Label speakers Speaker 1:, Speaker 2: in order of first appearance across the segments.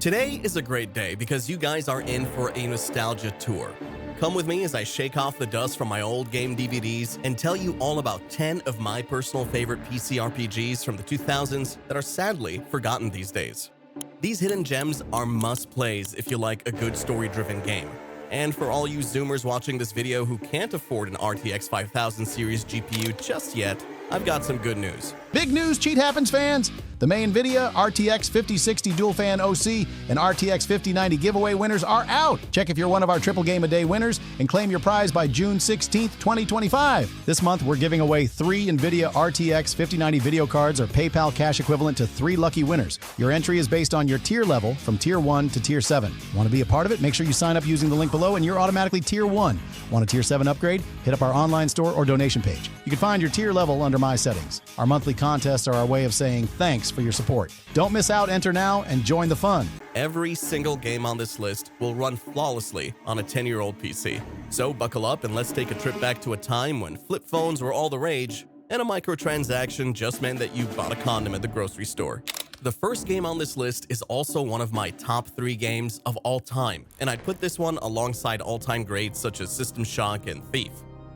Speaker 1: Today is a great day because you guys are in for a nostalgia tour. Come with me as I shake off the dust from my old game DVDs and tell you all about 10 of my personal favorite PC RPGs from the 2000s that are sadly forgotten these days. These hidden gems are must-plays if you like a good story-driven game. And for all you Zoomers watching this video who can't afford an RTX 5000 series GPU just yet, I've got some good news.
Speaker 2: Big news, Cheat Happens fans! The main NVIDIA RTX 5060 Dual Fan OC and RTX 5090 giveaway winners are out! Check if you're one of our Triple Game a Day winners and claim your prize by June 16th, 2025. This month, we're giving away 3 NVIDIA RTX 5090 video cards or PayPal cash equivalent to 3 lucky winners. Your entry is based on your tier level from Tier 1 to Tier 7. Want to be a part of it? Make sure you sign up using the link below and you're automatically Tier 1. Want a Tier 7 upgrade? Hit up our online store or donation page. You can find your tier level under My Settings. Our monthly contests are our way of saying thanks for your support. Don't miss out, enter now, and join the fun.
Speaker 1: Every single game on this list will run flawlessly on a 10-year-old PC. So buckle up and let's take a trip back to a time when flip phones were all the rage and a microtransaction just meant that you bought a condom at the grocery store. The first game on this list is also one of my top 3 games of all time, and I'd put this one alongside all-time greats such as System Shock and Thief.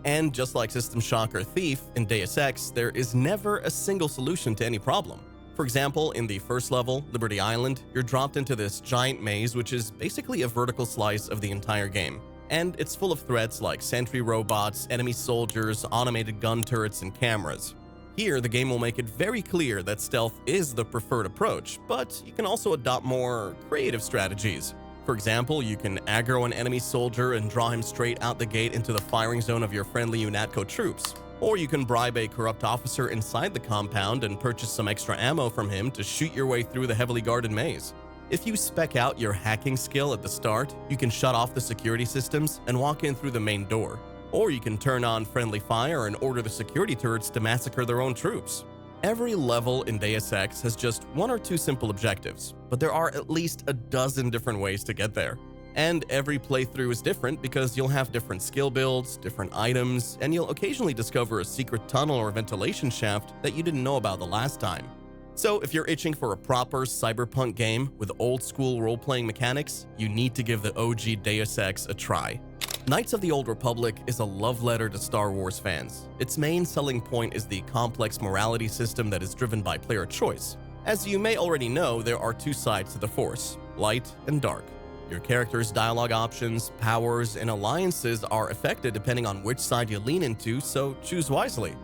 Speaker 1: And just like System Shock or Thief, in Deus Ex, there is never a single solution to any problem. For example, in the first level, Liberty Island, you're dropped into this giant maze which is basically a vertical slice of the entire game. And it's full of threats like sentry robots, enemy soldiers, automated gun turrets, and cameras. Here, the game will make it very clear that stealth is the preferred approach, but you can also adopt more creative strategies. For example, you can aggro an enemy soldier and draw him straight out the gate into the firing zone of your friendly UNATCO troops. Or you can bribe a corrupt officer inside the compound and purchase some extra ammo from him to shoot your way through the heavily guarded maze. If you spec out your hacking skill at the start, you can shut off the security systems and walk in through the main door. Or you can turn on friendly fire and order the security turrets to massacre their own troops. Every level in Deus Ex has just 1 or 2 simple objectives, but there are at least a dozen different ways to get there. And every playthrough is different because you'll have different skill builds, different items, and you'll occasionally discover a secret tunnel or ventilation shaft that you didn't know about the last time. So if you're itching for a proper cyberpunk game with old-school role-playing mechanics, you need to give the OG Deus Ex a try. Knights of the Old Republic is a love letter to Star Wars fans. Its main selling point is the complex morality system that is driven by player choice. As you may already know, there are 2 sides to the Force, light and dark. Your character's dialogue options, powers, and alliances are affected depending on which side you lean into, so choose wisely.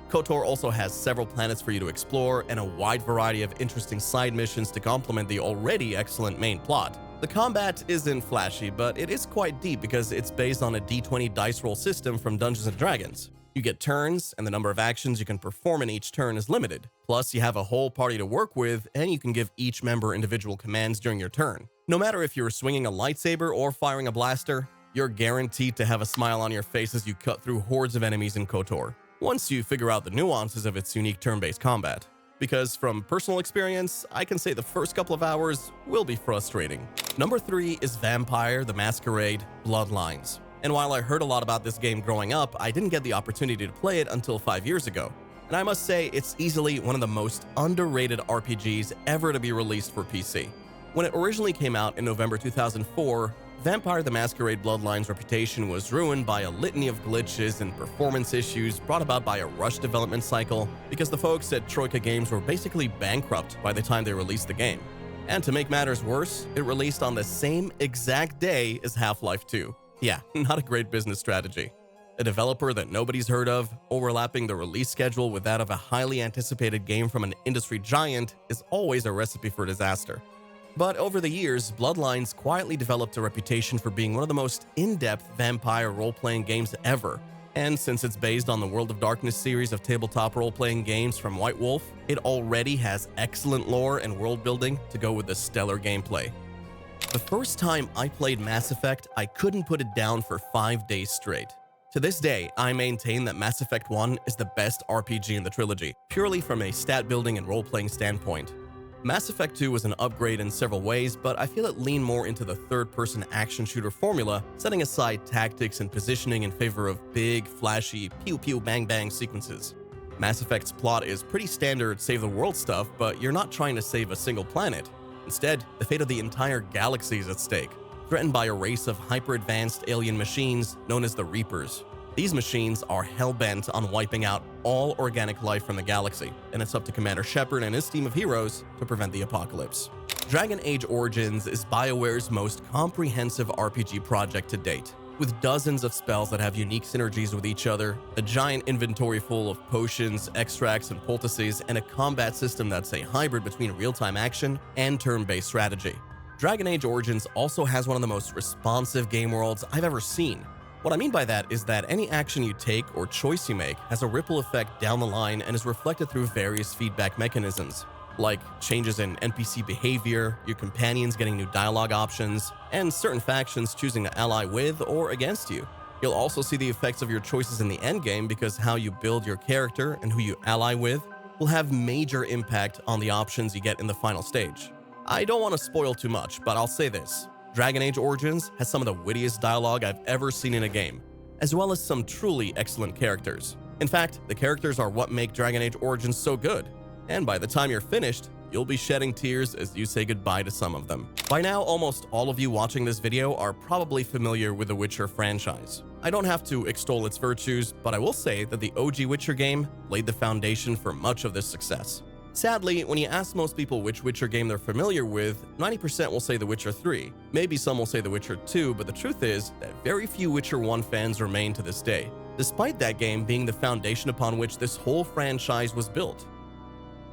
Speaker 1: KOTOR also has several planets for you to explore and a wide variety of interesting side missions to complement the already excellent main plot. The combat isn't flashy, but it is quite deep because it's based on a D20 dice roll system from Dungeons & Dragons. You get turns, and the number of actions you can perform in each turn is limited. Plus, you have a whole party to work with, and you can give each member individual commands during your turn. No matter if you're swinging a lightsaber or firing a blaster, you're guaranteed to have a smile on your face as you cut through hordes of enemies in KOTOR, once you figure out the nuances of its unique turn-based combat. Because from personal experience, I can say the first couple of hours will be frustrating. Number 3 is Vampire: The Masquerade Bloodlines. And while I heard a lot about this game growing up, I didn't get the opportunity to play it until 5 years ago. And I must say, it's easily one of the most underrated RPGs ever to be released for PC. When it originally came out in November 2004, Vampire: The Masquerade Bloodlines' reputation was ruined by a litany of glitches and performance issues brought about by a rushed development cycle because the folks at Troika Games were basically bankrupt by the time they released the game. And to make matters worse, it released on the same exact day as Half-Life 2. Yeah, not a great business strategy. A developer that nobody's heard of, overlapping the release schedule with that of a highly anticipated game from an industry giant, is always a recipe for disaster. But over the years, Bloodlines quietly developed a reputation for being one of the most in-depth vampire role-playing games ever. And since it's based on the World of Darkness series of tabletop role-playing games from White Wolf, it already has excellent lore and world-building to go with the stellar gameplay. The first time I played Mass Effect, I couldn't put it down for 5 days straight. To this day, I maintain that Mass Effect 1 is the best RPG in the trilogy, purely from a stat-building and role-playing standpoint. Mass Effect 2 was an upgrade in several ways, but I feel it leaned more into the third-person action shooter formula, setting aside tactics and positioning in favor of big, flashy, pew-pew-bang-bang sequences. Mass Effect's plot is pretty standard save-the-world stuff, but you're not trying to save a single planet. Instead, the fate of the entire galaxy is at stake, threatened by a race of hyper-advanced alien machines known as the Reapers. These machines are hell-bent on wiping out all organic life from the galaxy, and it's up to Commander Shepard and his team of heroes to prevent the apocalypse. Dragon Age Origins is BioWare's most comprehensive RPG project to date, with dozens of spells that have unique synergies with each other, a giant inventory full of potions, extracts, and poultices, and a combat system that's a hybrid between real-time action and turn-based strategy. Dragon Age Origins also has one of the most responsive game worlds I've ever seen. What I mean by that is that any action you take or choice you make has a ripple effect down the line and is reflected through various feedback mechanisms, like changes in NPC behavior, your companions getting new dialogue options, and certain factions choosing to ally with or against you. You'll also see the effects of your choices in the endgame because how you build your character and who you ally with will have major impact on the options you get in the final stage. I don't want to spoil too much, but I'll say this. Dragon Age Origins has some of the wittiest dialogue I've ever seen in a game, as well as some truly excellent characters. In fact, the characters are what make Dragon Age Origins so good, and by the time you're finished, you'll be shedding tears as you say goodbye to some of them. By now, almost all of you watching this video are probably familiar with the Witcher franchise. I don't have to extol its virtues, but I will say that the OG Witcher game laid the foundation for much of this success. Sadly, when you ask most people which Witcher game they're familiar with, 90% will say The Witcher 3. Maybe some will say The Witcher 2, but the truth is that very few Witcher 1 fans remain to this day, despite that game being the foundation upon which this whole franchise was built.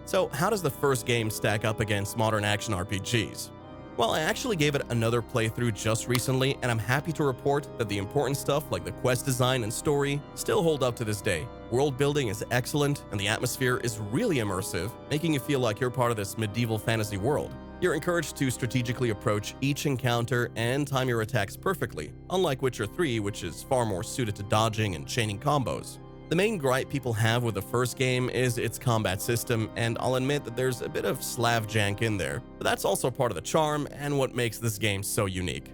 Speaker 1: So how does the first game stack up against modern action RPGs? Well, I actually gave it another playthrough just recently, and I'm happy to report that the important stuff like the quest design and story still hold up to this day. World building is excellent, and the atmosphere is really immersive, making you feel like you're part of this medieval fantasy world. You're encouraged to strategically approach each encounter and time your attacks perfectly, unlike Witcher 3, which is far more suited to dodging and chaining combos. The main gripe people have with the first game is its combat system, and I'll admit that there's a bit of Slav jank in there, but that's also part of the charm and what makes this game so unique.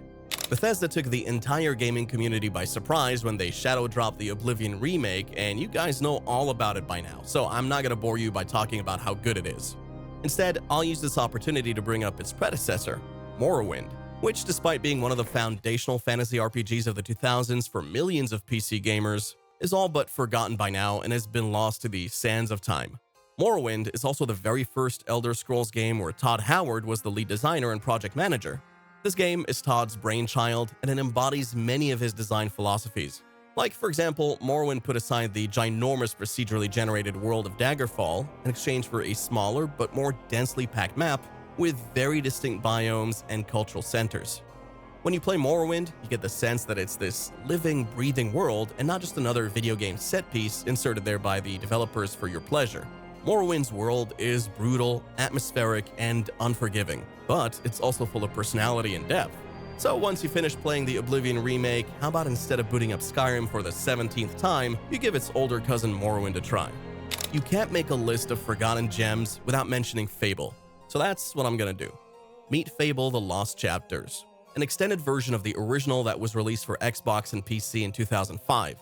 Speaker 1: Bethesda took the entire gaming community by surprise when they shadow dropped the Oblivion remake, and you guys know all about it by now, so I'm not gonna bore you by talking about how good it is. Instead, I'll use this opportunity to bring up its predecessor, Morrowind, which despite being one of the foundational fantasy RPGs of the 2000s for millions of PC gamers, is all but forgotten by now and has been lost to the sands of time. Morrowind is also the very first Elder Scrolls game where Todd Howard was the lead designer and project manager. This game is Todd's brainchild, and it embodies many of his design philosophies. Like, for example, Morrowind put aside the ginormous procedurally generated world of Daggerfall in exchange for a smaller but more densely packed map with very distinct biomes and cultural centers. When you play Morrowind, you get the sense that it's this living, breathing world and not just another video game set piece inserted there by the developers for your pleasure. Morrowind's world is brutal, atmospheric, and unforgiving, but it's also full of personality and depth. So once you finish playing the Oblivion remake, how about instead of booting up Skyrim for the 17th time, you give its older cousin Morrowind a try? You can't make a list of forgotten gems without mentioning Fable, so that's what I'm gonna do. Meet Fable: The Lost Chapters, an extended version of the original that was released for Xbox and PC in 2005.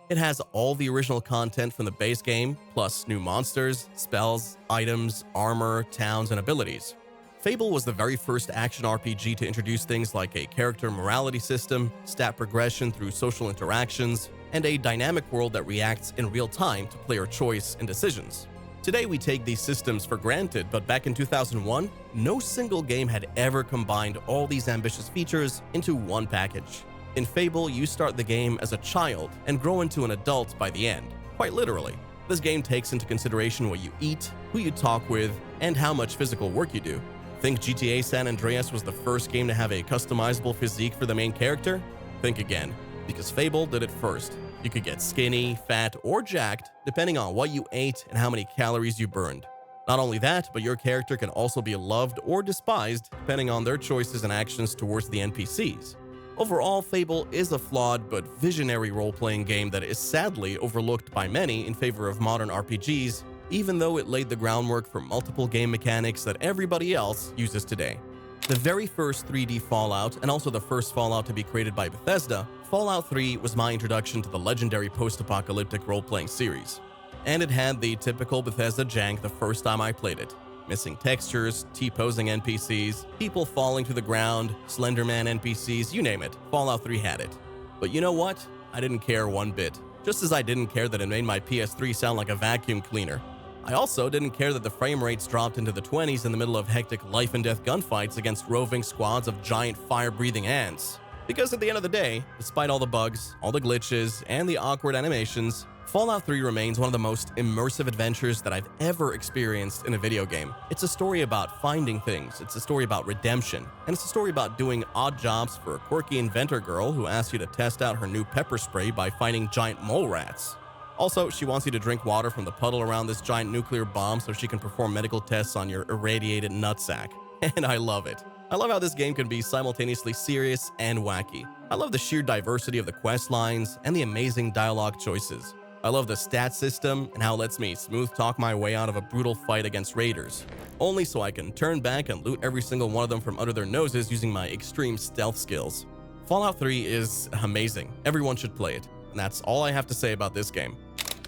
Speaker 1: It has all the original content from the base game, plus new monsters, spells, items, armor, towns, and abilities. Fable was the very first action RPG to introduce things like a character morality system, stat progression through social interactions, and a dynamic world that reacts in real time to player choice and decisions. Today we take these systems for granted, but back in 2001, no single game had ever combined all these ambitious features into one package. In Fable, you start the game as a child and grow into an adult by the end, quite literally. This game takes into consideration what you eat, who you talk with, and how much physical work you do. Think GTA San Andreas was the first game to have a customizable physique for the main character? Think again, because Fable did it first. You could get skinny, fat, or jacked, depending on what you ate and how many calories you burned. Not only that, but your character can also be loved or despised, depending on their choices and actions towards the NPCs. Overall, Fable is a flawed but visionary role-playing game that is sadly overlooked by many in favor of modern RPGs, even though it laid the groundwork for multiple game mechanics that everybody else uses today. The very first 3D Fallout, and also the first Fallout to be created by Bethesda, Fallout 3 was my introduction to the legendary post-apocalyptic role-playing series. And it had the typical Bethesda jank the first time I played it. missing textures, T-posing NPCs, people falling to the ground, Slenderman NPCs, you name it, Fallout 3 had it. But you know what? I didn't care one bit. Just as I didn't care that it made my PS3 sound like a vacuum cleaner. I also didn't care that the frame rates dropped into the 20s in the middle of hectic life-and-death gunfights against roving squads of giant fire-breathing ants. Because at the end of the day, despite all the bugs, all the glitches, and the awkward animations, Fallout 3 remains one of the most immersive adventures that I've ever experienced in a video game. It's a story about finding things, it's a story about redemption, and it's a story about doing odd jobs for a quirky inventor girl who asks you to test out her new pepper spray by finding giant mole rats. Also, she wants you to drink water from the puddle around this giant nuclear bomb so she can perform medical tests on your irradiated nutsack. And I love it. I love how this game can be simultaneously serious and wacky. I love the sheer diversity of the quest lines and the amazing dialogue choices. I love the stat system and how it lets me smooth talk my way out of a brutal fight against raiders, only so I can turn back and loot every single one of them from under their noses using my extreme stealth skills. Fallout 3 is amazing. Everyone should play it. And that's all I have to say about this game.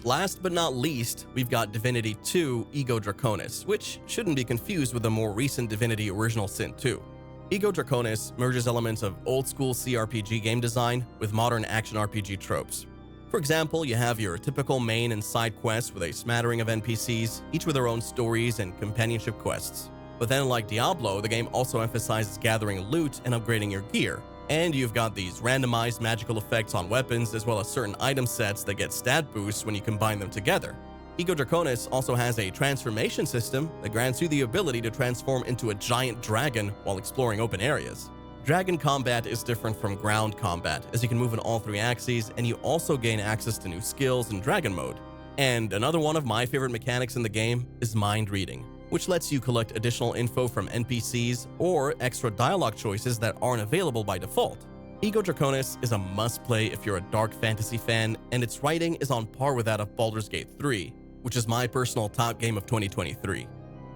Speaker 1: Last but not least, we've got Divinity 2 Ego Draconis, which shouldn't be confused with the more recent Divinity Original Sin 2. Ego Draconis merges elements of old-school CRPG game design with modern action RPG tropes. For example, you have your typical main and side quests with a smattering of NPCs, each with their own stories and companionship quests. But then, like Diablo, the game also emphasizes gathering loot and upgrading your gear. And you've got these randomized magical effects on weapons as well as certain item sets that get stat boosts when you combine them together. Ego Draconis also has a transformation system that grants you the ability to transform into a giant dragon while exploring open areas. Dragon combat is different from ground combat, as you can move in all three axes, and you also gain access to new skills in dragon mode. And another one of my favorite mechanics in the game is mind reading, which lets you collect additional info from NPCs or extra dialogue choices that aren't available by default. Ego Draconis is a must-play if you're a dark fantasy fan, and its writing is on par with that of Baldur's Gate 3, which is my personal top game of 2023.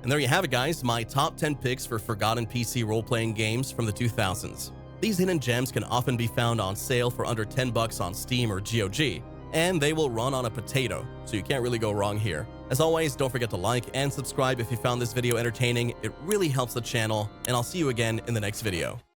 Speaker 1: And there you have it, guys, my top 10 picks for forgotten PC role-playing games from the 2000s. These hidden gems can often be found on sale for under $10 on Steam or GOG, and they will run on a potato, so you can't really go wrong here. As always, don't forget to like and subscribe if you found this video entertaining. It really helps the channel, and I'll see you again in the next video.